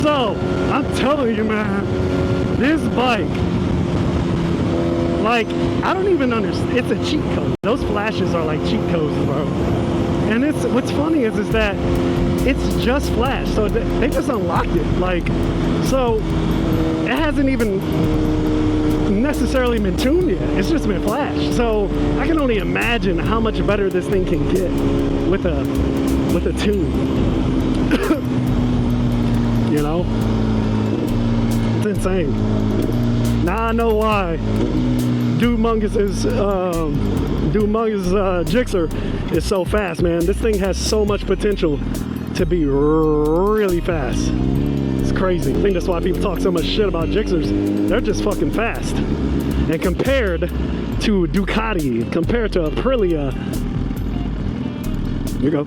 So, I'm telling you, man, this bike, like, I don't even understand. It's a cheat code. Those flashes are like cheat codes, bro. And it's what's funny is that it's just flash. So they just unlocked it. Like, so it hasn't even necessarily been tuned yet. It's just been flashed. So I can only imagine how much better this thing can get with a tune. You know? It's insane. Now I know why Dude-Mungus Gixxer is so fast, man. This thing has so much potential to be really fast. It's crazy. I think that's why people talk so much shit about Gixxers. They're just fucking fast. And compared to Ducati, compared to Aprilia, here you go.